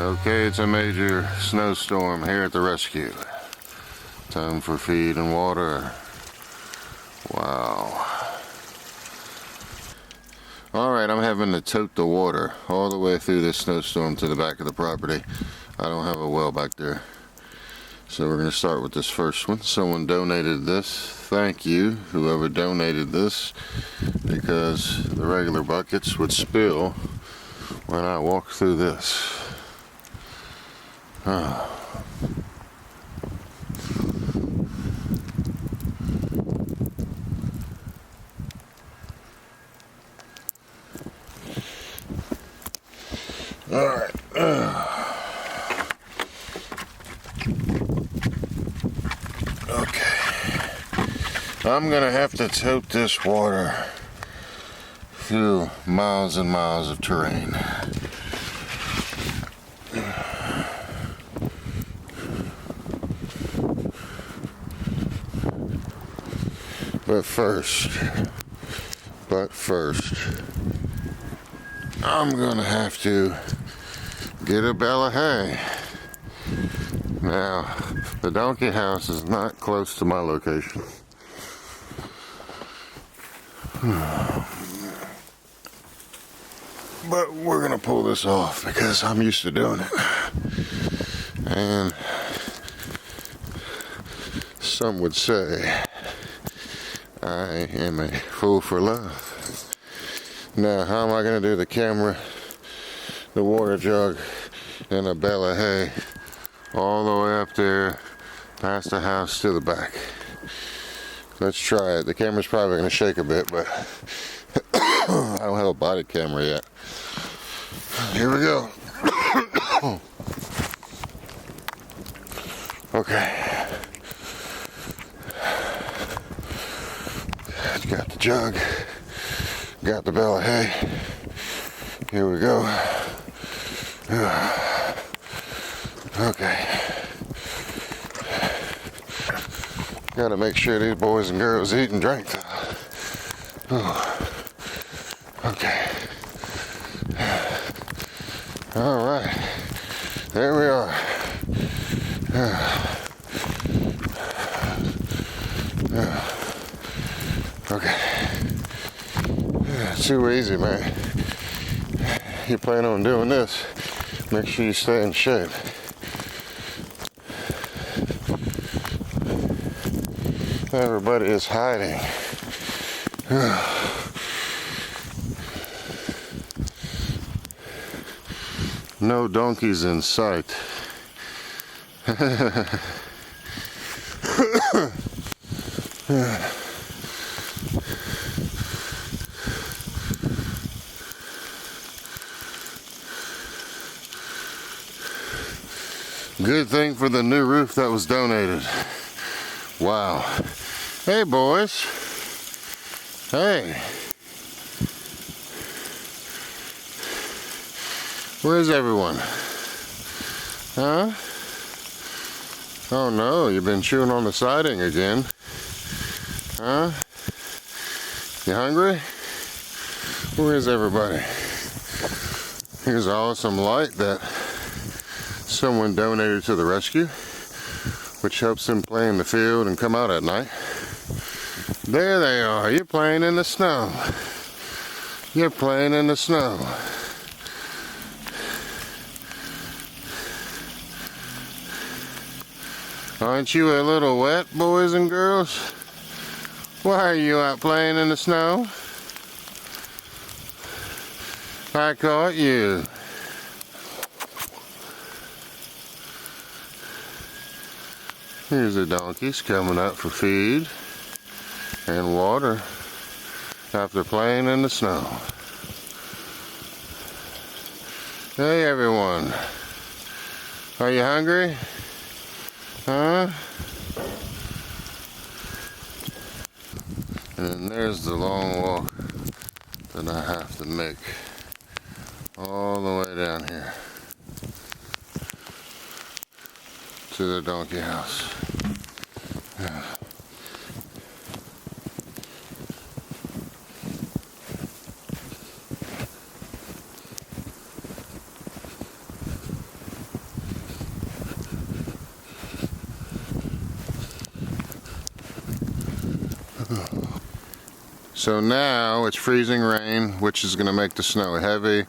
Okay, it's a major snowstorm here at the rescue. Time for feed and water. Wow. Alright, I'm having to tote the water all the way through this snowstorm to the back of the property. I don't have a well back there. So we're going to start with this first one. Someone donated this. Thank you, whoever donated this, because the regular buckets would spill when I walk through this. Alright. Okay. I'm gonna have to tote this water through miles and miles of terrain. But first, I'm gonna have to get a bale of hay. Now, the donkey house is not close to my location. But we're gonna pull this off because I'm used to doing it. And some would say I am a fool for love. Now, how am I going to do the camera, the water jug, and a bale of hay all the way up there, past the house to the back? Let's try it. The camera's probably going to shake a bit, but I don't have a body camera yet. Here we go. Okay. Got the jug, got the bale of hay. Here we go. Okay. Gotta make sure these boys and girls eat and drink. Okay. All right. There we are. Okay. Too easy, man. You plan on doing this, make sure you stay in shape. Everybody is hiding. No donkeys in sight. Good thing for the new roof that was donated. Wow. Hey, boys. Hey. Where's everyone? Huh? Oh no, you've been chewing on the siding again. Huh? You hungry? Where's everybody? Here's an awesome light that someone donated to the rescue, which helps them play in the field and come out at night. There they are. You're playing in the snow. You're playing in the snow. Aren't you a little wet, boys and girls? Why are you out playing in the snow? I caught you. Here's the donkeys coming up for feed and water after playing in the snow. Hey everyone, are you hungry? Huh? And there's the long walk that I have to make all the way down here to the donkey house. Yeah. So now it's freezing rain, which is going to make the snow heavy,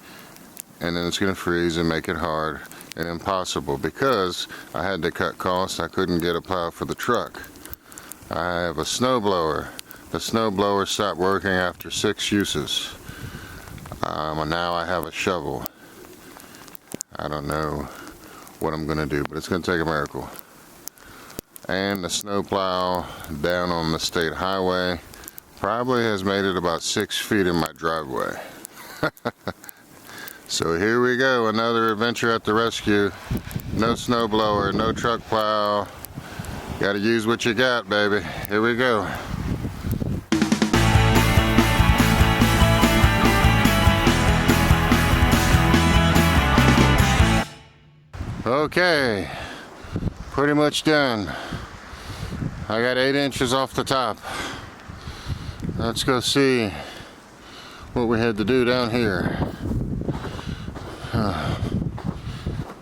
and then it's going to freeze and make it hard and impossible because I had to cut costs. I couldn't get a plow for the truck. I have a snow blower. The snow blower stopped working after 6 uses. Now I have a shovel. I don't know what I'm going to do, but it's going to take a miracle. And the snow plow down on the state highway probably has made it about 6 feet in my driveway. So here we go, another adventure at the rescue. No snow blower, no truck plow. Gotta use what you got, baby. Here we go. Okay, pretty much done. I got 8 inches off the top. Let's go see what we had to do down here.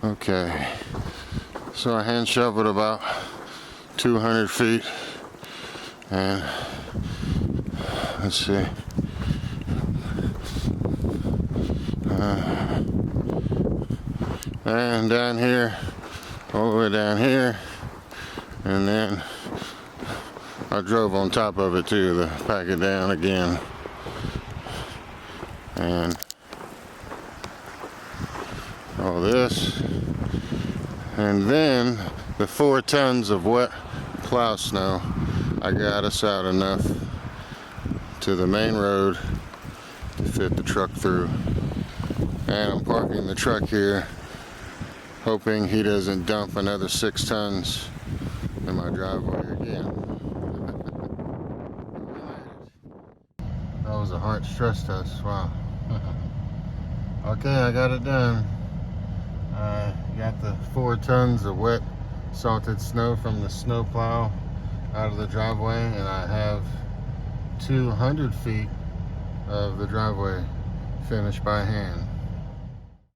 Okay, so I hand shoveled about 200 feet, and let's see. And down here, all the way down here, and then I drove on top of it too to pack it down again. And all this, and then the 4 tons of wet plow snow, I got us out enough to the main road to fit the truck through. And I'm parking the truck here, hoping he doesn't dump another 6 tons in my driveway again. That was a hard stress test, wow. Okay, I got it done. I got the 4 tons of wet salted snow from the snow plow out of the driveway, and I have 200 feet of the driveway finished by hand.